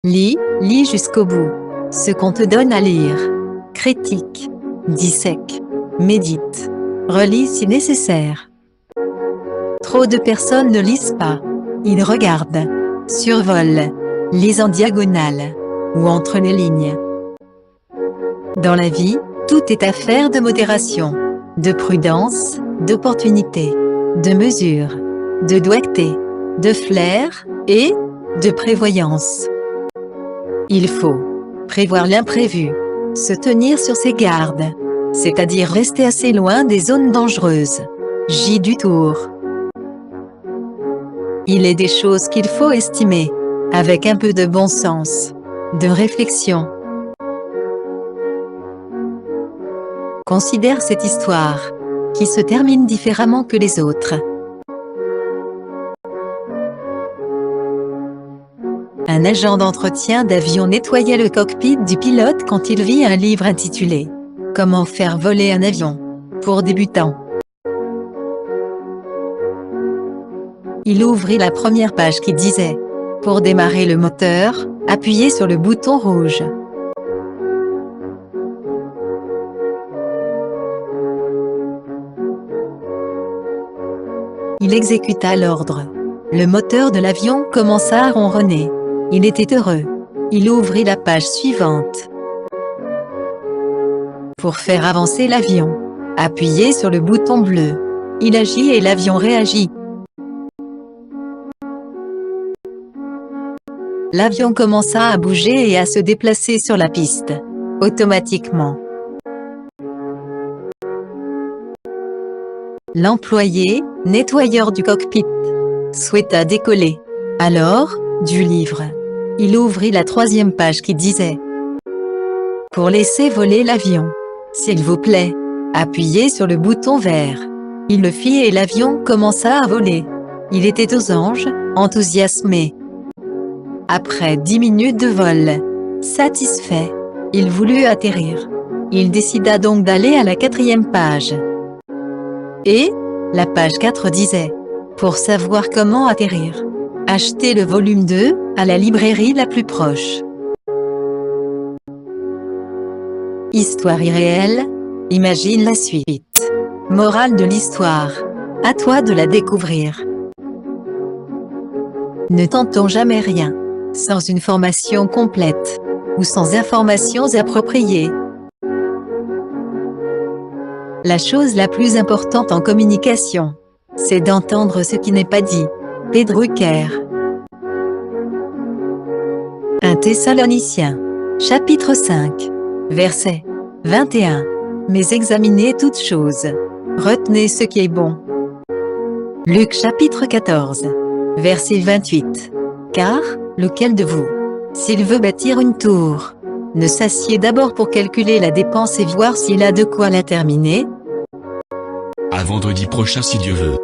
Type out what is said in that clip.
Lis jusqu'au bout ce qu'on te donne à lire. Critique, dissèque, médite, relis si nécessaire. Trop de personnes ne lisent pas. Ils regardent, survolent, lisent en diagonale, ou entre les lignes. Dans la vie, tout est affaire de modération, de prudence, d'opportunité, de mesure, de doigté, de flair, et de prévoyance. Il faut prévoir l'imprévu, se tenir sur ses gardes, c'est-à-dire rester assez loin des zones dangereuses. J du tour. Il est des choses qu'il faut estimer, avec un peu de bon sens, de réflexion. Considère cette histoire, qui se termine différemment que les autres. Un agent d'entretien d'avion nettoyait le cockpit du pilote quand il vit un livre intitulé « Comment faire voler un avion » pour débutants. Il ouvrit la première page qui disait « Pour démarrer le moteur, appuyez sur le bouton rouge ». Il exécuta l'ordre. Le moteur de l'avion commença à ronronner. Il était heureux. Il ouvrit la page suivante. Pour faire avancer l'avion, appuyez sur le bouton bleu. Il agit et l'avion réagit. L'avion commença à bouger et à se déplacer sur la piste, automatiquement. L'employé, nettoyeur du cockpit, souhaita décoller. Alors, du livre, il ouvrit la troisième page qui disait « Pour laisser voler l'avion, s'il vous plaît, appuyez sur le bouton vert ». Il le fit et l'avion commença à voler. Il était aux anges, enthousiasmé. Après 10 minutes de vol, satisfait, il voulut atterrir. Il décida donc d'aller à la quatrième page. Et, la page 4 disait « Pour savoir comment atterrir, achetez le volume 2 à la librairie la plus proche ». Histoire irréelle, imagine la suite. Morale de l'histoire, à toi de la découvrir. Ne tentons jamais rien, sans une formation complète, ou sans informations appropriées. La chose la plus importante en communication, c'est d'entendre ce qui n'est pas dit. P. Drucker. 1 Thessaloniciens, chapitre 5, verset 21. Mais examinez toutes choses, retenez ce qui est bon. Luc chapitre 14, verset 28. Car, lequel de vous, s'il veut bâtir une tour, ne s'assied d'abord pour calculer la dépense et voir s'il a de quoi la terminer? À vendredi prochain si Dieu veut.